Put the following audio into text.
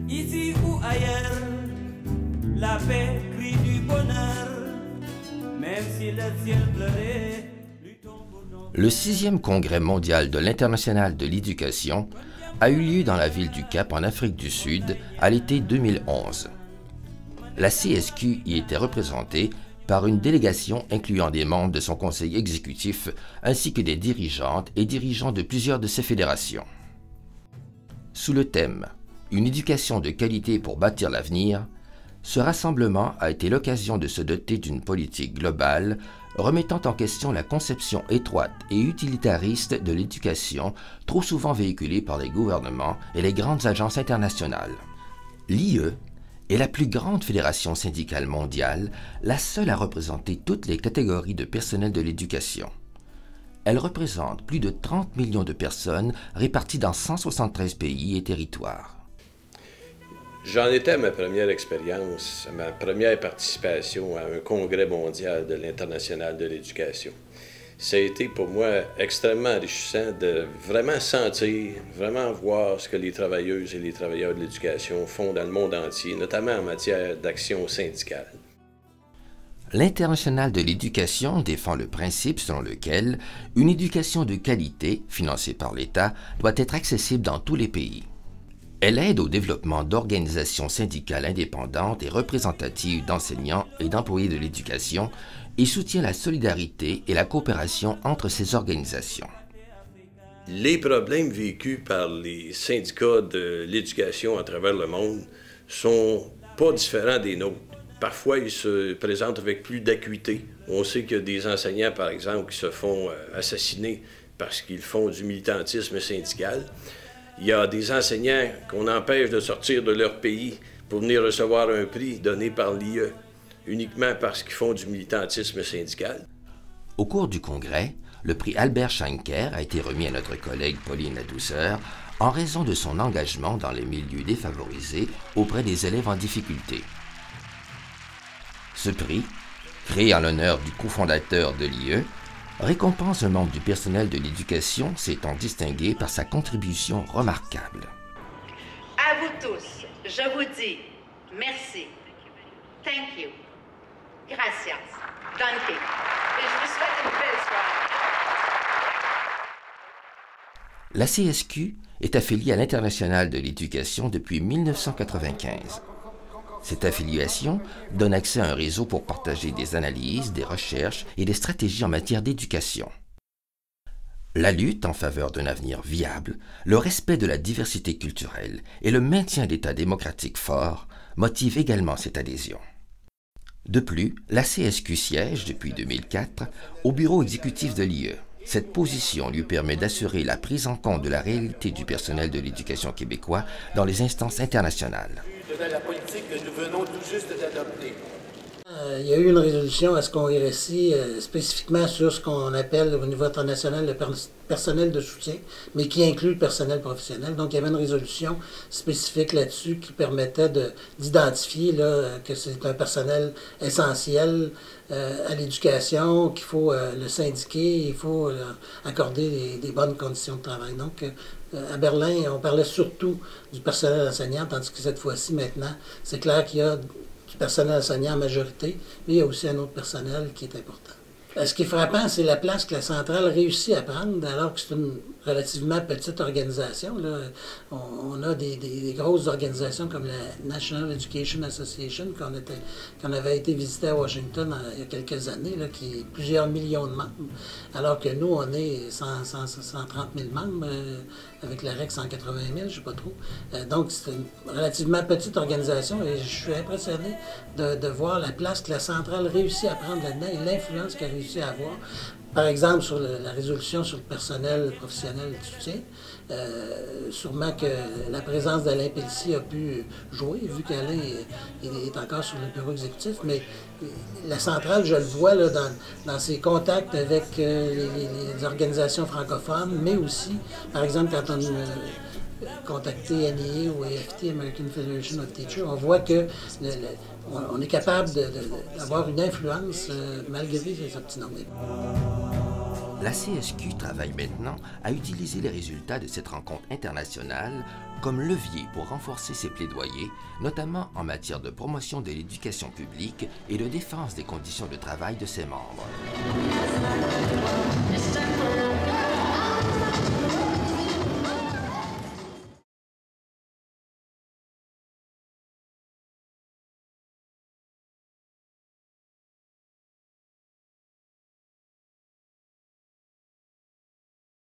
Ici ou ailleurs, la paix crie du bonheur, même si le ciel pleurait. Le 6e congrès mondial de l'Internationale de l'éducation a eu lieu dans la ville du Cap en Afrique du Sud à l'été 2011. La CSQ y était représentée par une délégation incluant des membres de son conseil exécutif ainsi que des dirigeantes et dirigeants de plusieurs de ses fédérations. Sous le thème « Une éducation de qualité pour bâtir l'avenir », ce rassemblement a été l'occasion de se doter d'une politique globale remettant en question la conception étroite et utilitariste de l'éducation trop souvent véhiculée par les gouvernements et les grandes agences internationales. L'IE est la plus grande fédération syndicale mondiale, la seule à représenter toutes les catégories de personnel de l'éducation. Elle représente plus de 30 millions de personnes réparties dans 173 pays et territoires. J'en étais à ma première expérience, à ma première participation à un congrès mondial de l'Internationale de l'éducation. Ça a été pour moi extrêmement enrichissant de vraiment sentir, vraiment voir ce que les travailleuses et les travailleurs de l'éducation font dans le monde entier, notamment en matière d'action syndicale. L'Internationale de l'éducation défend le principe selon lequel une éducation de qualité, financée par l'État, doit être accessible dans tous les pays. Elle aide au développement d'organisations syndicales indépendantes et représentatives d'enseignants et d'employés de l'éducation et soutient la solidarité et la coopération entre ces organisations. Les problèmes vécus par les syndicats de l'éducation à travers le monde sont pas différents des nôtres. Parfois, ils se présentent avec plus d'acuité. On sait qu'il y a des enseignants, par exemple, qui se font assassiner parce qu'ils font du militantisme syndical. Il y a des enseignants qu'on empêche de sortir de leur pays pour venir recevoir un prix donné par l'IE, uniquement parce qu'ils font du militantisme syndical. Au cours du congrès, le prix Albert Schenker a été remis à notre collègue Pauline Ladouceur en raison de son engagement dans les milieux défavorisés auprès des élèves en difficulté. Ce prix, créé en l'honneur du cofondateur de l'IE, récompense un membre du personnel de l'éducation s'étant distingué par sa contribution remarquable. À vous tous, je vous dis merci. Thank you. Gracias. Danke. Et je vous souhaite une belle soirée. La CSQ est affiliée à l'Internationale de l'éducation depuis 1995. Cette affiliation donne accès à un réseau pour partager des analyses, des recherches et des stratégies en matière d'éducation. La lutte en faveur d'un avenir viable, le respect de la diversité culturelle et le maintien d'États démocratiques forts motivent également cette adhésion. De plus, la CSQ siège depuis 2004 au bureau exécutif de l'IE. Cette position lui permet d'assurer la prise en compte de la réalité du personnel de l'éducation québécois dans les instances internationales. De la politique que nous venons tout juste d'adopter. Il y a eu une résolution à ce congrès-ci spécifiquement sur ce qu'on appelle au niveau international le personnel de soutien, mais qui inclut le personnel professionnel. Donc il y avait une résolution spécifique là-dessus qui permettait d'identifier que c'est un personnel essentiel à l'éducation, qu'il faut le syndiquer, il faut accorder des bonnes conditions de travail. Donc à Berlin, on parlait surtout du personnel enseignant, tandis que cette fois-ci, maintenant, c'est clair qu'il y a du personnel enseignant en majorité, mais il y a aussi un autre personnel qui est important. Ce qui est frappant, c'est la place que la centrale réussit à prendre, alors que c'est une relativement petite organisation. Là. On a des grosses organisations comme la National Education Association, qu'on avait été visiter à Washington il y a quelques années, là, qui est plusieurs millions de membres, alors que nous, on est 130 000 membres, avec la REC 180 000, je ne sais pas trop. Donc, c'est une relativement petite organisation et je suis impressionné de voir la place que la centrale réussit à prendre là-dedans et l'influence qu'elle réussit à avoir. Par exemple, sur la résolution sur le personnel professionnel de soutien, sûrement que la présence d'Alain Pelletier a pu jouer, vu qu'Alain est encore sur le bureau exécutif, mais la centrale, je le vois là, dans ses contacts avec les organisations francophones, mais aussi, par exemple, quand on contacté NEA ou AFT, American Federation of Teachers, on voit que on est capable d'avoir une influence malgré ces petits noms. La CSQ travaille maintenant à utiliser les résultats de cette rencontre internationale comme levier pour renforcer ses plaidoyers, notamment en matière de promotion de l'éducation publique et de défense des conditions de travail de ses membres.